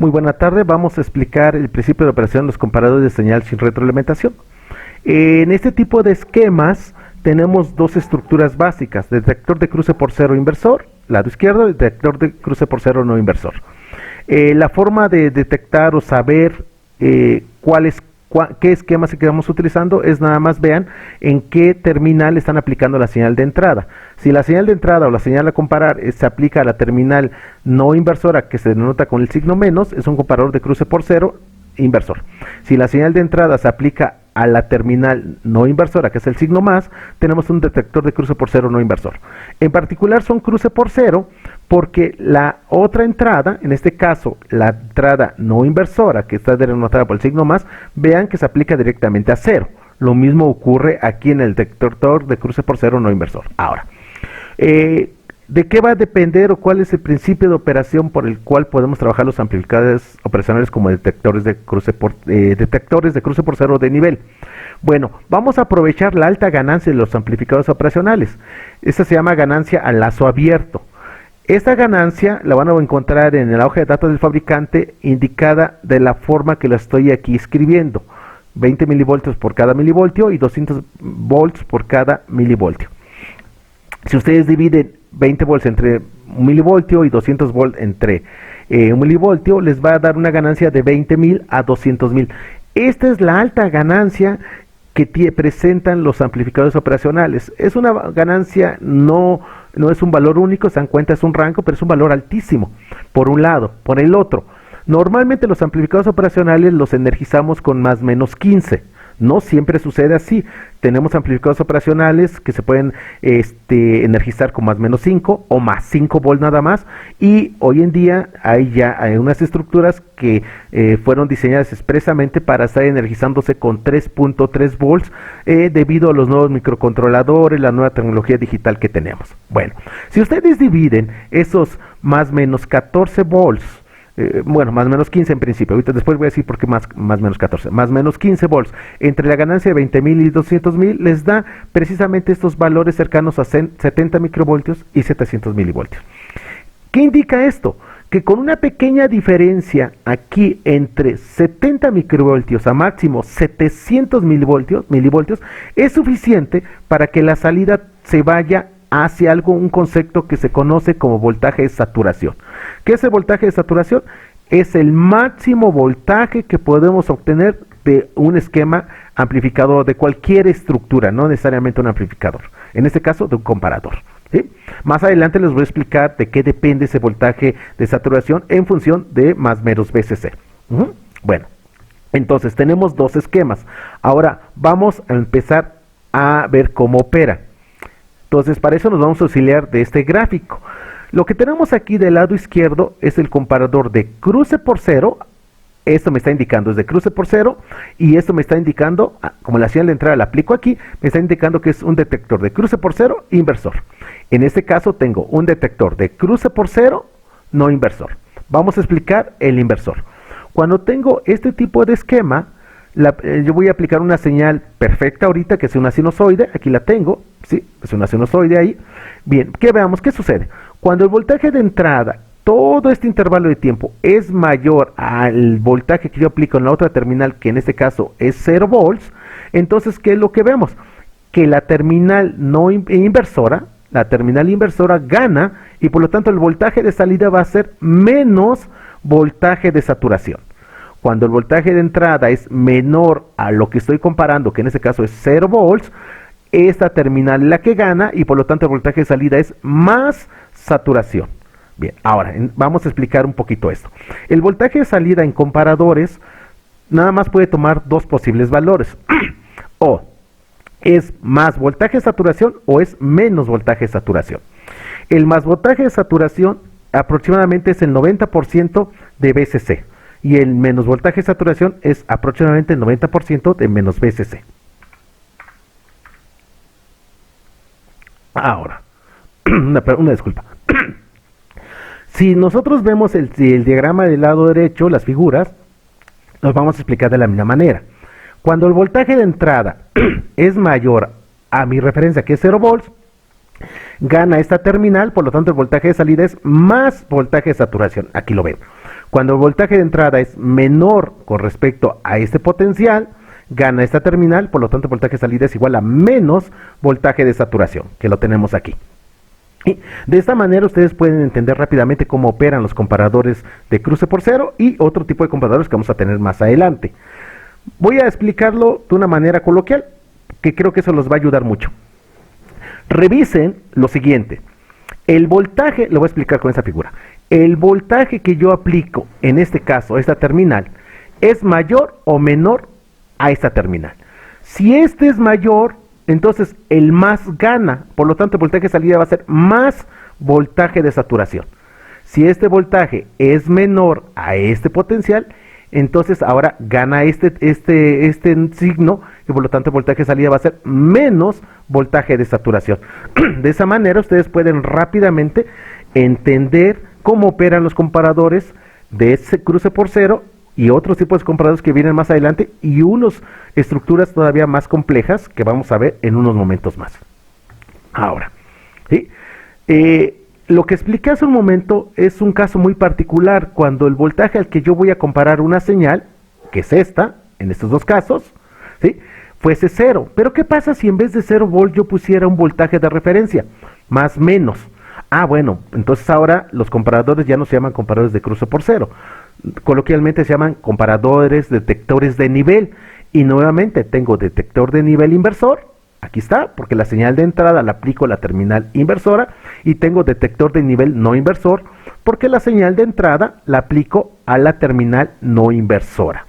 Muy buena tarde, vamos a explicar el principio de operación de los comparadores de señal sin retroalimentación. En este tipo de esquemas tenemos dos estructuras básicas: detector de cruce por cero inversor, lado izquierdo, y detector de cruce por cero no inversor. La forma de detectar o saber qué esquema estamos utilizando es nada más vean en qué terminal están aplicando la señal de entrada. Si la señal de entrada o la señal a comparar se aplica a la terminal no inversora, que se denota con el signo menos, es un comparador de cruce por cero inversor. Si la señal de entrada se aplica a la terminal no inversora, que es el signo más, tenemos un detector de cruce por cero no inversor. En particular son cruce por cero porque la otra entrada, en este caso la entrada no inversora, que está denotada por el signo más, vean que se aplica directamente a cero. Lo mismo ocurre aquí en el detector de cruce por cero no inversor. Ahora, ¿de qué va a depender o cuál es el principio de operación por el cual podemos trabajar los amplificadores operacionales como detectores de cruce por cero de nivel? Bueno, vamos a aprovechar la alta ganancia de los amplificadores operacionales. Esta se llama ganancia a lazo abierto. Esta ganancia la van a encontrar en la hoja de datos del fabricante, indicada de la forma que la estoy aquí escribiendo: 20 milivoltios por cada milivoltio y 200 volts por cada milivoltio. Si ustedes dividen 20 volts entre un milivoltio y 200 volts entre un milivoltio, les va a dar una ganancia de 20.000 a 200.000. Esta es la alta ganancia que presentan los amplificadores operacionales. Es una ganancia, no es un valor único, se dan cuenta, es un rango, pero es un valor altísimo, por un lado. Por el otro, normalmente los amplificadores operacionales los energizamos con más menos 15. No siempre sucede así. Tenemos amplificadores operacionales que se pueden energizar con más menos 5 o más 5 volts nada más, y hoy en día hay unas estructuras que fueron diseñadas expresamente para estar energizándose con 3.3 volts debido a los nuevos microcontroladores, la nueva tecnología digital que tenemos. Bueno, si ustedes dividen esos más menos 14 volts, más o menos 15 en principio, ahorita después voy a decir por qué más menos 14, más o menos 15 volts, entre la ganancia de 20.000 y 200.000, les da precisamente estos valores cercanos a 70 microvoltios y 700 milivoltios. ¿Qué indica esto? Que con una pequeña diferencia aquí entre 70 microvoltios a máximo 700 milivoltios es suficiente para que la salida se vaya hacia un concepto que se conoce como voltaje de saturación. ¿Qué es el voltaje de saturación? Es el máximo voltaje que podemos obtener de un esquema amplificador de cualquier estructura, no necesariamente un amplificador, en este caso de un comparador. ¿Sí? Más adelante les voy a explicar de qué depende ese voltaje de saturación en función de más menos VCC. Bueno, entonces tenemos dos esquemas. Ahora vamos a empezar a ver cómo opera. Entonces, para eso nos vamos a auxiliar de este gráfico. Lo que tenemos aquí del lado izquierdo es el comparador de cruce por cero. Esto me está indicando es de cruce por cero, y esto me está indicando, como la señal de entrada la aplico aquí, me está indicando que es un detector de cruce por cero inversor. En este caso tengo un detector de cruce por cero no inversor. Vamos a explicar el inversor. Cuando tengo este tipo de esquema, yo voy a aplicar una señal perfecta ahorita, que es una sinusoide. Aquí la tengo, ¿sí? Es una sinusoide ahí. Bien, que veamos qué sucede. Cuando el voltaje de entrada, todo este intervalo de tiempo, es mayor al voltaje que yo aplico en la otra terminal, que en este caso es 0 volts, entonces, ¿qué es lo que vemos? Que la terminal inversora gana, y por lo tanto el voltaje de salida va a ser menos voltaje de saturación. Cuando el voltaje de entrada es menor a lo que estoy comparando, que en este caso es 0 volts, esta terminal es la que gana, y por lo tanto el voltaje de salida es más saturación. Bien, ahora vamos a explicar un poquito esto. El voltaje de salida en comparadores nada más puede tomar dos posibles valores. O es más voltaje de saturación o es menos voltaje de saturación. El más voltaje de saturación aproximadamente es el 90% de VCC. Y el menos voltaje de saturación es aproximadamente el 90% de menos VCC. Ahora, una disculpa. Si nosotros vemos el diagrama del lado derecho, las figuras, nos vamos a explicar de la misma manera. Cuando el voltaje de entrada es mayor a mi referencia, que es 0 volts, gana esta terminal, por lo tanto el voltaje de salida es más voltaje de saturación. Aquí lo ven. Cuando el voltaje de entrada es menor con respecto a este potencial, gana esta terminal, por lo tanto el voltaje de salida es igual a menos voltaje de saturación, que lo tenemos aquí. Y de esta manera ustedes pueden entender rápidamente cómo operan los comparadores de cruce por cero y otro tipo de comparadores que vamos a tener más adelante. Voy a explicarlo de una manera coloquial, que creo que eso los va a ayudar mucho. Revisen lo siguiente. El voltaje, lo voy a explicar con esta figura. El voltaje que yo aplico, en este caso, a esta terminal, es mayor o menor a esta terminal. Si este es mayor, entonces el más gana, por lo tanto el voltaje de salida va a ser más voltaje de saturación. Si este voltaje es menor a este potencial, entonces ahora gana este signo y por lo tanto el voltaje de salida va a ser menos voltaje de saturación. De esa manera ustedes pueden rápidamente entender cómo operan los comparadores de ese cruce por cero y otros tipos de comparadores que vienen más adelante y unas estructuras todavía más complejas que vamos a ver en unos momentos más. Ahora, ¿sí? Lo que expliqué hace un momento es un caso muy particular cuando el voltaje al que yo voy a comparar una señal, que es esta, en estos dos casos, ¿sí?, fuese cero. Pero ¿qué pasa si en vez de 0 volt yo pusiera un voltaje de referencia? Más menos. Ah, bueno, entonces ahora los comparadores ya no se llaman comparadores de cruce por cero. Coloquialmente se llaman comparadores detectores de nivel. Y nuevamente tengo detector de nivel inversor. Aquí está, porque la señal de entrada la aplico a la terminal inversora, y tengo detector de nivel no inversor, porque la señal de entrada la aplico a la terminal no inversora.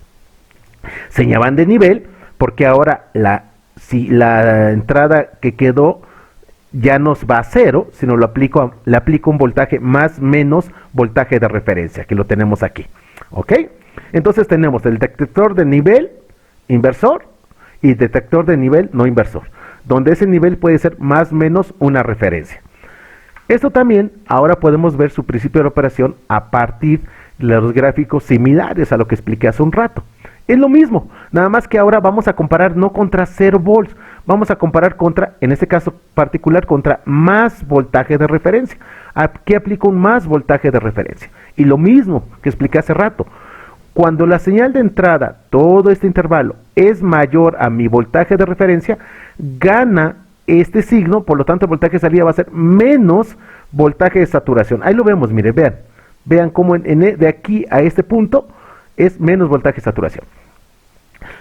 Se llaman de nivel porque ahora si la entrada que quedó ya no va a 0, sino le aplico un voltaje más menos voltaje de referencia, que lo tenemos aquí. ¿Ok? Entonces tenemos el detector de nivel inversor y detector de nivel no inversor, donde ese nivel puede ser más o menos una referencia. Esto también, ahora podemos ver su principio de operación a partir de los gráficos similares a lo que expliqué hace un rato. Es lo mismo, nada más que ahora vamos a comparar no contra 0 volts, vamos a comparar contra, en este caso particular, contra más voltaje de referencia. Aquí aplico un más voltaje de referencia. Y lo mismo que expliqué hace rato. Cuando la señal de entrada, todo este intervalo, es mayor a mi voltaje de referencia, gana este signo, por lo tanto el voltaje de salida va a ser menos voltaje de saturación. Ahí lo vemos, miren, vean cómo de aquí a este punto es menos voltaje de saturación.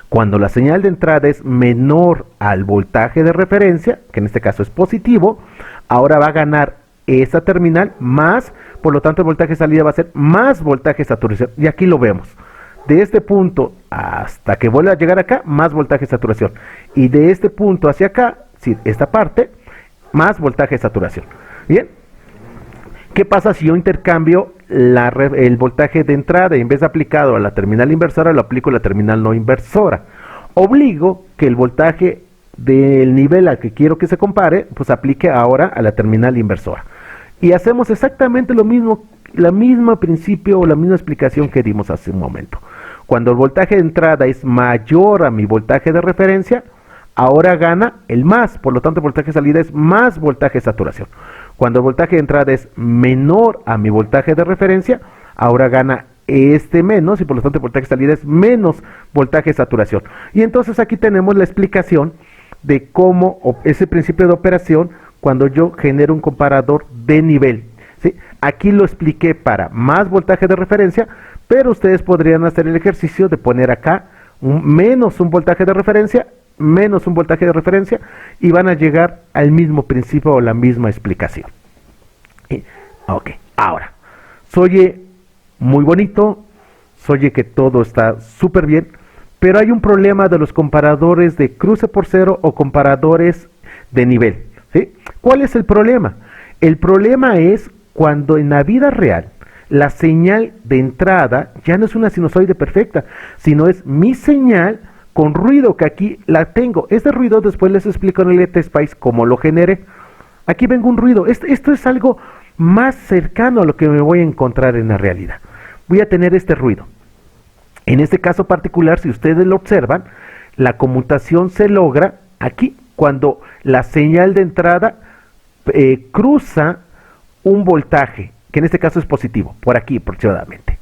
Cuando la señal de entrada es menor al voltaje de referencia, que en este caso es positivo, ahora va a ganar esta terminal más, por lo tanto el voltaje de salida va a ser más voltaje de saturación. Y aquí lo vemos. De este punto hasta que vuelva a llegar acá, más voltaje de saturación. Y de este punto hacia acá, sí, esta parte, más voltaje de saturación. Bien. ¿Qué pasa si yo intercambio el voltaje de entrada y en vez de aplicado a la terminal inversora, lo aplico a la terminal no inversora? Obligo que el voltaje del nivel al que quiero que se compare, pues aplique ahora a la terminal inversora. Y hacemos exactamente lo mismo, la misma principio o la misma explicación que dimos hace un momento. Cuando el voltaje de entrada es mayor a mi voltaje de referencia, ahora gana el más, por lo tanto el voltaje de salida es más voltaje de saturación. Cuando el voltaje de entrada es menor a mi voltaje de referencia, ahora gana este menos y por lo tanto el voltaje de salida es menos voltaje de saturación. Y entonces aquí tenemos la explicación de cómo ese principio de operación cuando yo genero un comparador de nivel, ¿sí? Aquí lo expliqué para más voltaje de referencia, pero ustedes podrían hacer el ejercicio de poner acá menos un voltaje de referencia, menos un voltaje de referencia, y van a llegar al mismo principio o la misma explicación. Ok, ahora, se oye muy bonito, se oye que todo está súper bien, pero hay un problema de los comparadores de cruce por cero o comparadores de nivel, ¿sí? ¿Cuál es el problema? El problema es cuando en la vida real la señal de entrada ya no es una sinusoide perfecta, sino es mi señal con ruido, que aquí la tengo. Este ruido después les explico en el ETSPICE cómo lo generé. Aquí vengo un ruido. Esto es algo más cercano a lo que me voy a encontrar en la realidad. Voy a tener este ruido. En este caso particular, si ustedes lo observan, la conmutación se logra aquí, cuando la señal de entrada cruza un voltaje, que en este caso es positivo, por aquí aproximadamente.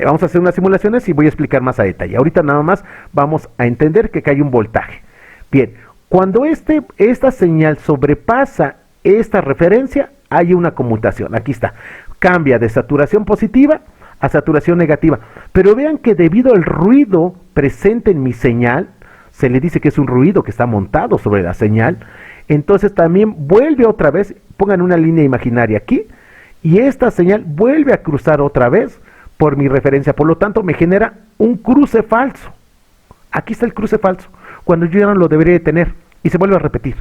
Vamos a hacer unas simulaciones y voy a explicar más a detalle. Ahorita nada más vamos a entender que hay un voltaje. Bien, cuando esta señal sobrepasa esta referencia, hay una conmutación. Aquí está. Cambia de saturación positiva a saturación negativa. Pero vean que debido al ruido presente en mi señal, se le dice que es un ruido que está montado sobre la señal, entonces también vuelve otra vez, pongan una línea imaginaria aquí, y esta señal vuelve a cruzar otra vez por mi referencia, por lo tanto me genera un cruce falso. Aquí está el cruce falso, cuando yo ya no lo debería de tener, y se vuelve a repetir.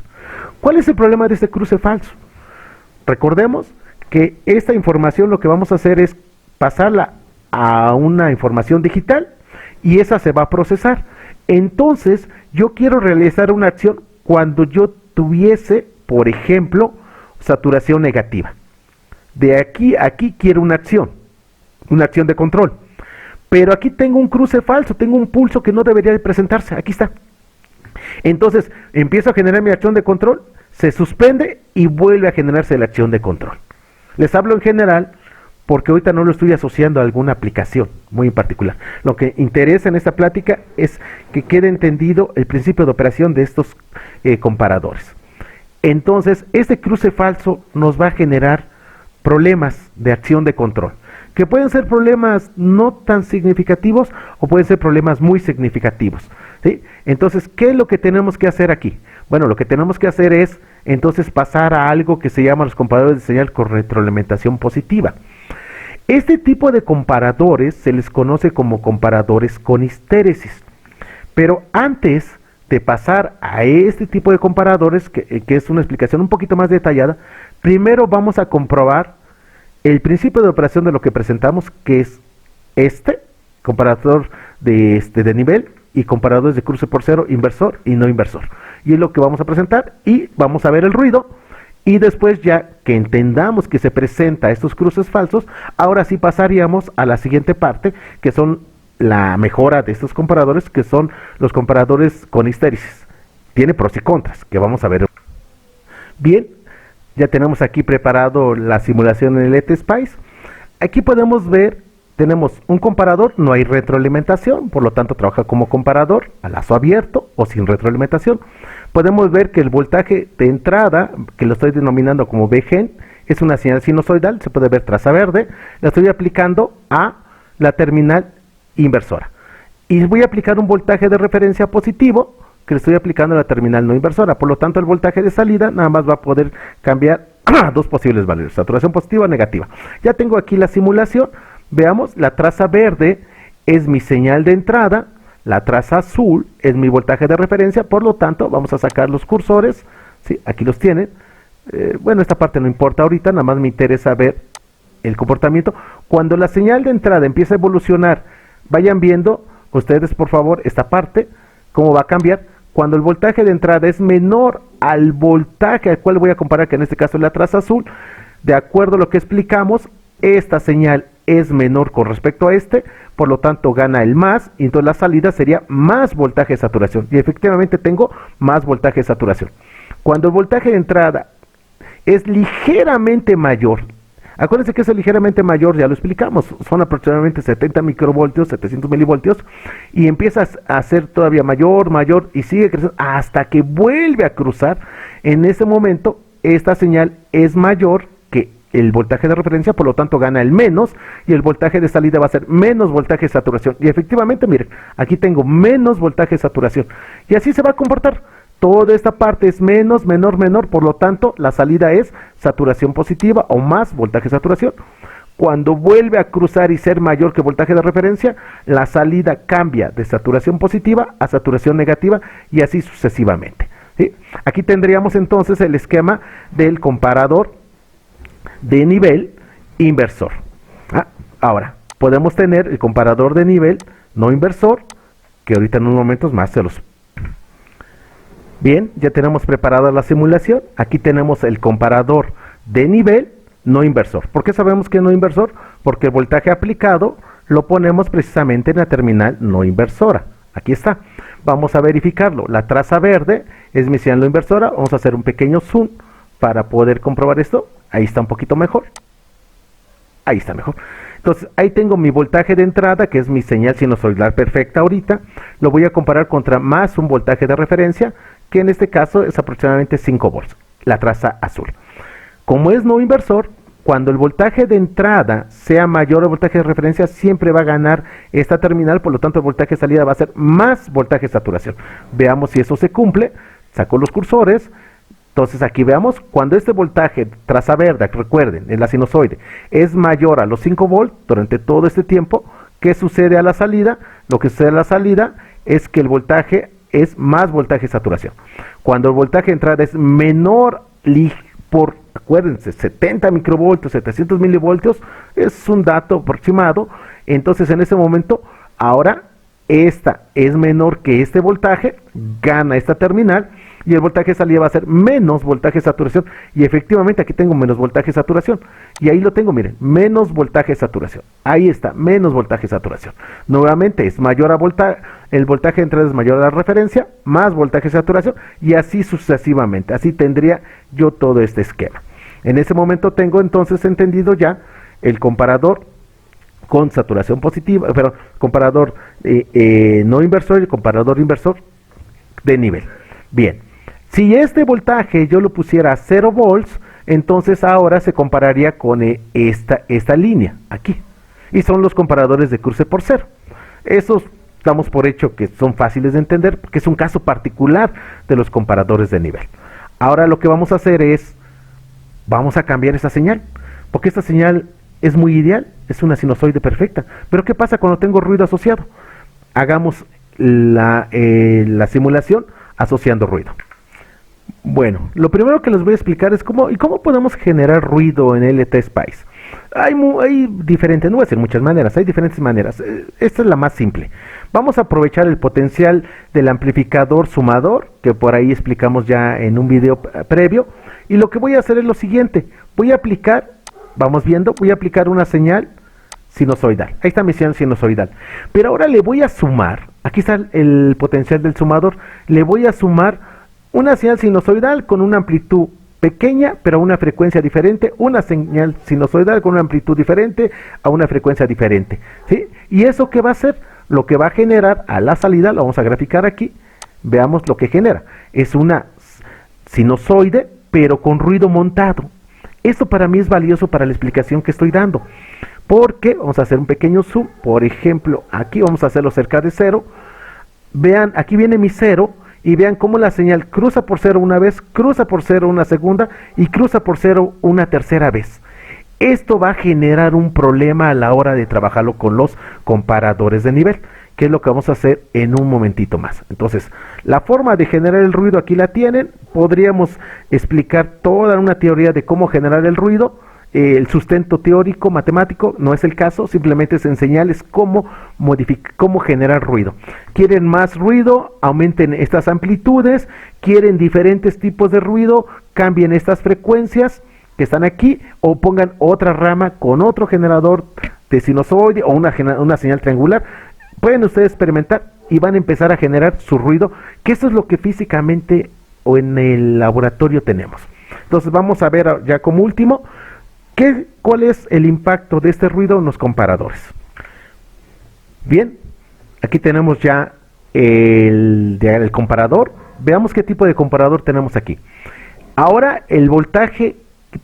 ¿Cuál es el problema de este cruce falso? Recordemos que esta información lo que vamos a hacer es pasarla a una información digital, y esa se va a procesar. Entonces, yo quiero realizar una acción cuando yo tuviese, por ejemplo, saturación negativa. De aquí a aquí quiero una acción de control. Pero aquí tengo un cruce falso, tengo un pulso que no debería de presentarse. Aquí está. Entonces, empiezo a generar mi acción de control, se suspende y vuelve a generarse la acción de control. Les hablo en general porque ahorita no lo estoy asociando a alguna aplicación muy en particular. Lo que interesa en esta plática es que quede entendido el principio de operación de estos comparadores. Entonces, este cruce falso nos va a generar problemas de acción de control, que pueden ser problemas no tan significativos o pueden ser problemas muy significativos, ¿sí? Entonces, ¿qué es lo que tenemos que hacer aquí? Bueno, lo que tenemos que hacer es entonces pasar a algo que se llama los comparadores de señal con retroalimentación positiva. Este tipo de comparadores se les conoce como comparadores con histéresis. Pero antes de pasar a este tipo de comparadores, que es una explicación un poquito más detallada, primero vamos a comprobar el principio de operación de lo que presentamos, que es este comparador de nivel y comparadores de cruce por cero, inversor y no inversor. Y es lo que vamos a presentar y vamos a ver el ruido. Y después, ya que entendamos que se presenta estos cruces falsos, ahora sí pasaríamos a la siguiente parte, que son la mejora de estos comparadores, que son los comparadores con histéresis. Tiene pros y contras, que vamos a ver. Bien, ya tenemos aquí preparado la simulación en el ETSPICE. Aquí podemos ver, tenemos un comparador, no hay retroalimentación, por lo tanto trabaja como comparador, a lazo abierto o sin retroalimentación. Podemos ver que el voltaje de entrada, que lo estoy denominando como VGen, es una señal sinusoidal, se puede ver traza verde, la estoy aplicando a la terminal inversora. Y voy a aplicar un voltaje de referencia positivo, que le estoy aplicando a la terminal no inversora. Por lo tanto, el voltaje de salida nada más va a poder cambiar a dos posibles valores, saturación positiva o negativa. Ya tengo aquí la simulación. Veamos, la traza verde es mi señal de entrada, la traza azul es mi voltaje de referencia, por lo tanto vamos a sacar los cursores, ¿sí? Aquí los tienen. Bueno, esta parte no importa ahorita, nada más me interesa ver el comportamiento. Cuando la señal de entrada empieza a evolucionar, vayan viendo ustedes por favor esta parte, cómo va a cambiar. Cuando el voltaje de entrada es menor al voltaje al cual voy a comparar, que en este caso es la traza azul, de acuerdo a lo que explicamos, esta señal es menor con respecto a por lo tanto gana el más, y entonces la salida sería más voltaje de saturación, y efectivamente tengo más voltaje de saturación. Cuando el voltaje de entrada es ligeramente mayor, acuérdense que es ligeramente mayor, ya lo explicamos, son aproximadamente 70 microvoltios, 700 milivoltios, y empiezas a ser todavía mayor, y sigue creciendo hasta que vuelve a cruzar. En ese momento, esta señal es mayor que el voltaje de referencia, por lo tanto gana el menos, y el voltaje de salida va a ser menos voltaje de saturación. Y efectivamente, miren, aquí tengo menos voltaje de saturación. Y así se va a comportar. Toda esta parte es menos, menor, por lo tanto, la salida es saturación positiva o más voltaje de saturación. Cuando vuelve a cruzar y ser mayor que voltaje de referencia, la salida cambia de saturación positiva a saturación negativa, y así sucesivamente, ¿sí? Aquí tendríamos entonces el esquema del comparador de nivel inversor. Ahora, podemos tener el comparador de nivel no inversor, que ahorita en unos momentos más se los... Bien, ya tenemos preparada la simulación. Aquí tenemos el comparador de nivel no inversor. ¿Por qué sabemos que es no inversor? Porque el voltaje aplicado lo ponemos precisamente en la terminal no inversora. Aquí está. Vamos a verificarlo. La traza verde es mi señal no inversora. Vamos a hacer un pequeño zoom para poder comprobar esto. Ahí está un poquito mejor. Ahí está mejor. Entonces, ahí tengo mi voltaje de entrada, que es mi señal sinusoidal perfecta ahorita. Lo voy a comparar contra más un voltaje de referencia, que en este caso es aproximadamente 5 volts, la traza azul. Como es no inversor, cuando el voltaje de entrada sea mayor al voltaje de referencia, siempre va a ganar esta terminal, por lo tanto el voltaje de salida va a ser más voltaje de saturación. Veamos si eso se cumple. Saco los cursores. Entonces aquí veamos, cuando este voltaje traza verde, recuerden, en la sinusoide, es mayor a los 5 volts durante todo este tiempo, ¿qué sucede a la salida? Lo que sucede a la salida es que el voltaje es más voltaje de saturación. Cuando el voltaje de entrada es menor por, acuérdense, 70 microvoltios, 700 milivoltios, es un dato aproximado. Entonces en ese momento, ahora esta es menor que este voltaje, gana esta terminal, y el voltaje de salida va a ser menos voltaje de saturación, y efectivamente aquí tengo menos voltaje de saturación, y ahí lo tengo, miren, menos voltaje de saturación, ahí está, menos voltaje de saturación. Nuevamente es mayor a el voltaje de entrada es mayor a la referencia, más voltaje de saturación, y así sucesivamente. Así tendría yo todo este esquema. En ese momento tengo entonces entendido ya el comparador con saturación positiva, pero comparador no inversor y el comparador inversor de nivel. Bien, si este voltaje yo lo pusiera a 0 volts, entonces ahora se compararía con esta línea aquí, y son los comparadores de cruce por cero. Esos damos por hecho que son fáciles de entender, porque es un caso particular de los comparadores de nivel. Ahora lo que vamos a hacer es, vamos a cambiar esa señal, porque esta señal es muy ideal, es una sinusoide perfecta. Pero ¿qué pasa cuando tengo ruido asociado? Hagamos la simulación asociando ruido. Bueno, lo primero que les voy a explicar es cómo podemos generar ruido en LT Spice. Hay diferentes, no voy a decir muchas maneras, hay diferentes maneras. Esta es la más simple. Vamos a aprovechar el potencial del amplificador sumador, que por ahí explicamos ya en un video previo. Y lo que voy a hacer es lo siguiente. Voy a aplicar, vamos viendo, voy a aplicar una señal sinusoidal. Ahí está mi señal sinusoidal. Pero ahora le voy a sumar, aquí está el potencial del sumador, le voy a sumar una señal sinusoidal con una amplitud pequeña, pero a una frecuencia diferente, una señal sinusoidal con una amplitud diferente, a una frecuencia diferente, ¿sí? ¿Y eso qué va a hacer? Lo que va a generar a la salida, lo vamos a graficar aquí, veamos lo que genera. Es una sinusoide, pero con ruido montado. Esto para mí es valioso para la explicación que estoy dando, porque vamos a hacer un pequeño zoom, por ejemplo, aquí vamos a hacerlo cerca de 0, vean, aquí viene mi 0, y vean cómo la señal cruza por 0 una vez, cruza por 0 una segunda, y cruza por 0 una tercera vez. Esto va a generar un problema a la hora de trabajarlo con los comparadores de nivel, que es lo que vamos a hacer en un momentito más. Entonces, la forma de generar el ruido aquí la tienen. Podríamos explicar toda una teoría de cómo generar el ruido. El sustento teórico, matemático, no es el caso, simplemente es enseñarles cómo generar ruido. ¿Quieren más ruido? Aumenten estas amplitudes. ¿Quieren diferentes tipos de ruido? Cambien estas frecuencias que están aquí, o pongan otra rama con otro generador de sinusoide o una señal triangular. Pueden ustedes experimentar y van a empezar a generar su ruido, que eso es lo que físicamente o en el laboratorio tenemos. Entonces vamos a ver ya como último, ¿cuál es el impacto de este ruido en los comparadores? Bien, aquí tenemos ya el comparador. Veamos qué tipo de comparador tenemos aquí. Ahora el voltaje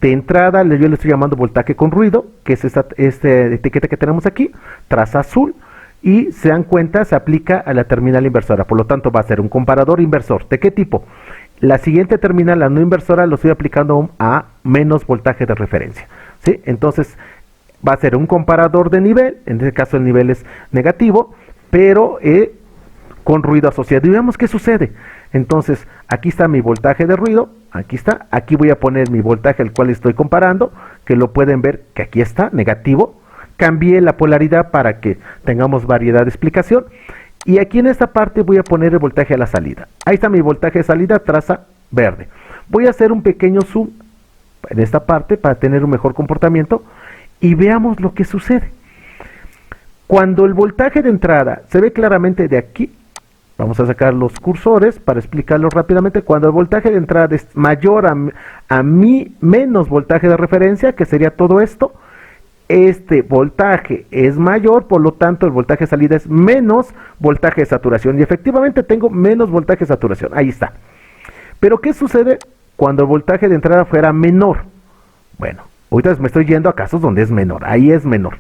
de entrada, yo le estoy llamando voltaje con ruido, que es esta etiqueta que tenemos aquí, traza azul, y se dan cuenta, se aplica a la terminal inversora. Por lo tanto va a ser un comparador inversor. ¿De qué tipo? La siguiente terminal, la no inversora, lo estoy aplicando a menos voltaje de referencia, ¿sí? Entonces va a ser un comparador de nivel, en este caso el nivel es negativo, pero con ruido asociado. Y veamos qué sucede. Entonces aquí está mi voltaje de ruido, aquí está, aquí voy a poner mi voltaje al cual estoy comparando, que lo pueden ver que aquí está, negativo. Cambié la polaridad para que tengamos variedad de explicación. Y aquí en esta parte voy a poner el voltaje a la salida. Ahí está mi voltaje de salida, traza verde. Voy a hacer un pequeño zoom en esta parte para tener un mejor comportamiento y veamos lo que sucede. Cuando el voltaje de entrada se ve claramente de aquí, vamos a sacar los cursores para explicarlo rápidamente. Cuando el voltaje de entrada es mayor a mi menos voltaje de referencia, que sería todo esto, este voltaje es mayor, por lo tanto el voltaje de salida es menos voltaje de saturación, y efectivamente tengo menos voltaje de saturación, ahí está. Pero ¿qué sucede cuando el voltaje de entrada fuera menor? Bueno, ahorita me estoy yendo a casos donde es menor, ahí es menor.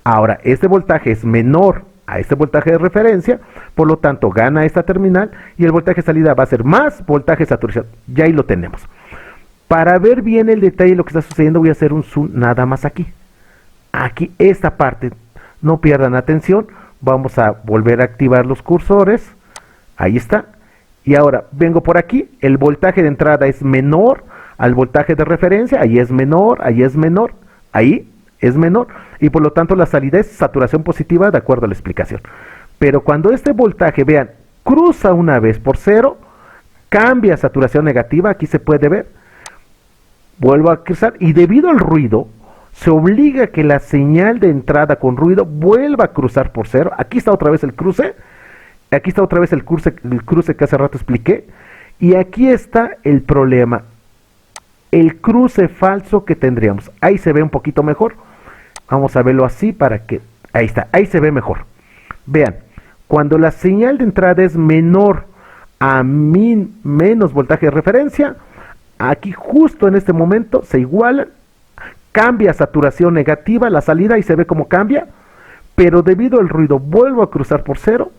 Ahora, este voltaje es menor a este voltaje de referencia, por lo tanto gana esta terminal y el voltaje de salida va a ser más voltaje de saturación, ya ahí lo tenemos. Para ver bien el detalle de lo que está sucediendo voy a hacer un zoom nada más aquí. Aquí esta parte, no pierdan atención, vamos a volver a activar los cursores, ahí está, y ahora vengo por aquí, el voltaje de entrada es menor al voltaje de referencia, ahí es menor, ahí es menor, ahí es menor, y por lo tanto la salida es saturación positiva de acuerdo a la explicación. Pero cuando este voltaje, vean, cruza una vez por cero, cambia a saturación negativa, aquí se puede ver, vuelvo a cruzar, y debido al ruido, se obliga a que la señal de entrada con ruido vuelva a cruzar por cero. Aquí está otra vez el cruce. Aquí está otra vez el cruce que hace rato expliqué. Y aquí está el problema. El cruce falso que tendríamos. Ahí se ve un poquito mejor. Vamos a verlo así para que... Ahí está, ahí se ve mejor. Vean, cuando la señal de entrada es menor a menos voltaje de referencia, aquí justo en este momento se igualan. Cambia a saturación negativa la salida y se ve cómo cambia, pero debido al ruido vuelvo a cruzar por cero,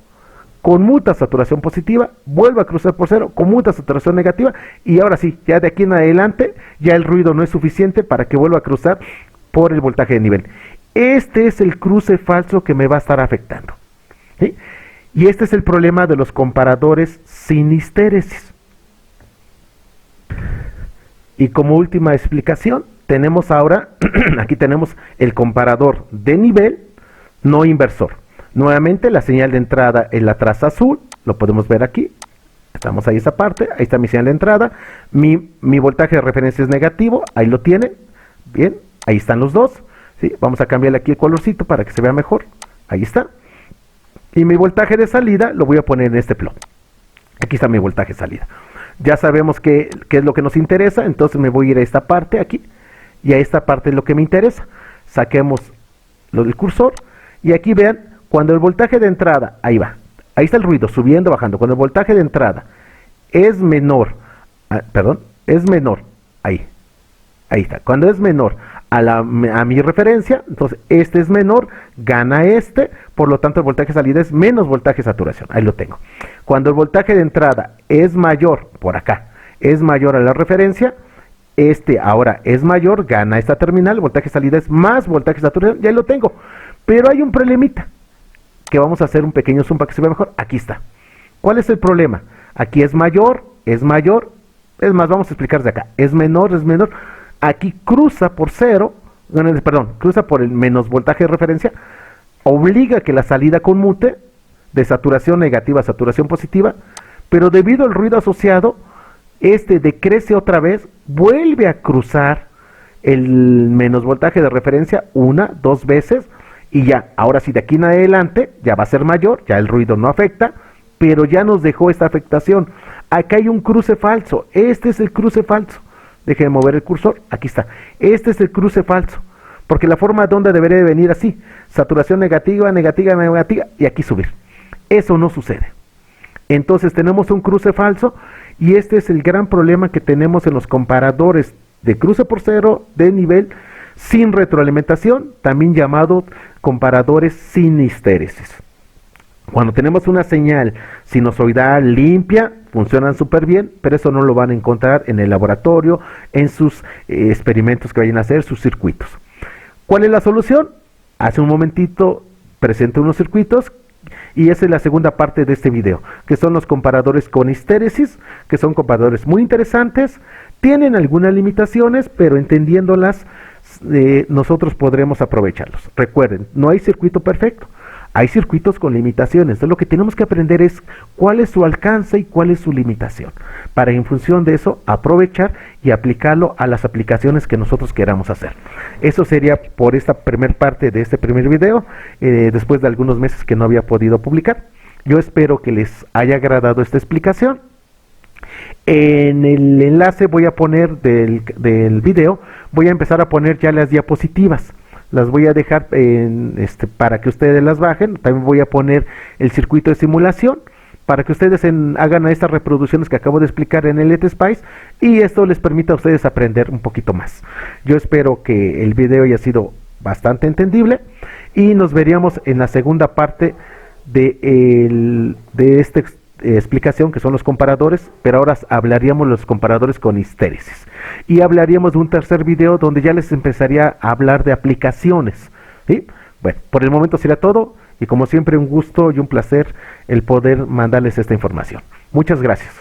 conmuta a saturación positiva, vuelvo a cruzar por cero, conmuta a saturación negativa, y ahora sí, ya de aquí en adelante, ya el ruido no es suficiente para que vuelva a cruzar por el voltaje de nivel. Este es el cruce falso que me va a estar afectando, ¿sí? Y este es el problema de los comparadores sin histéresis. Y como última explicación, tenemos ahora, aquí tenemos el comparador de nivel no inversor. Nuevamente la señal de entrada en la traza azul, lo podemos ver aquí, estamos ahí esa parte, ahí está mi señal de entrada, mi voltaje de referencia es negativo, ahí lo tienen, bien, ahí están los dos, ¿sí? Vamos a cambiarle aquí el colorcito para que se vea mejor, ahí está, y mi voltaje de salida lo voy a poner en este plot, aquí está mi voltaje de salida. Ya sabemos qué es lo que nos interesa, entonces me voy a ir a esta parte aquí, y a esta parte es lo que me interesa. Saquemos lo del cursor, y aquí vean, cuando el voltaje de entrada, ahí va, ahí está el ruido, subiendo, bajando, cuando el voltaje de entrada es menor, es menor, ahí está, cuando es menor a mi referencia, entonces este es menor, gana este, por lo tanto el voltaje de salida es menos voltaje de saturación, ahí lo tengo. Cuando el voltaje de entrada es mayor, por acá, es mayor a la referencia, este ahora es mayor, gana esta terminal, voltaje de salida es más voltaje de saturación, ya lo tengo. Pero hay un problemita, que vamos a hacer un pequeño zoom para que se vea mejor, aquí está. ¿Cuál es el problema? Aquí es mayor, es más, vamos a explicar de acá, es menor, aquí cruza por cero, cruza por el menos voltaje de referencia, obliga a que la salida conmute de saturación negativa a saturación positiva, pero debido al ruido asociado, este decrece otra vez, vuelve a cruzar el menos voltaje de referencia una, dos veces, y ya, ahora sí de aquí en adelante, ya va a ser mayor, ya el ruido no afecta, pero ya nos dejó esta afectación. Acá hay un cruce falso, este es el cruce falso. Deje de mover el cursor, aquí está. Este es el cruce falso, porque la forma de onda debería de venir así, saturación negativa, negativa, negativa, y aquí subir. Eso no sucede. Entonces tenemos un cruce falso, y este es el gran problema que tenemos en los comparadores de cruce por cero de nivel sin retroalimentación, también llamados comparadores sin histéresis. Cuando tenemos una señal sinusoidal limpia, funcionan súper bien, pero eso no lo van a encontrar en el laboratorio, en sus experimentos que vayan a hacer, sus circuitos. ¿Cuál es la solución? Hace un momentito presenté unos circuitos, y esa es la segunda parte de este video, que son los comparadores con histéresis, que son comparadores muy interesantes, tienen algunas limitaciones, pero entendiéndolas, nosotros podremos aprovecharlos. Recuerden, no hay circuito perfecto, hay circuitos con limitaciones. Entonces lo que tenemos que aprender es cuál es su alcance y cuál es su limitación, para en función de eso aprovechar y aplicarlo a las aplicaciones que nosotros queramos hacer. Eso sería por esta primera parte de este primer video, después de algunos meses que no había podido publicar. Yo espero que les haya agradado esta explicación. En el enlace voy a poner del video, voy a empezar a poner ya las diapositivas las voy a dejar para que ustedes las bajen. También voy a poner el circuito de simulación para que ustedes hagan estas reproducciones que acabo de explicar en el LTSpice, y esto les permita a ustedes aprender un poquito más. Yo espero que el video haya sido bastante entendible y nos veríamos en la segunda parte de esta explicación, que son los comparadores, pero ahora hablaríamos de los comparadores con histéresis, y hablaríamos de un tercer video donde ya les empezaría a hablar de aplicaciones, ¿sí? Bueno, por el momento será todo, y como siempre un gusto y un placer el poder mandarles esta información. Muchas gracias.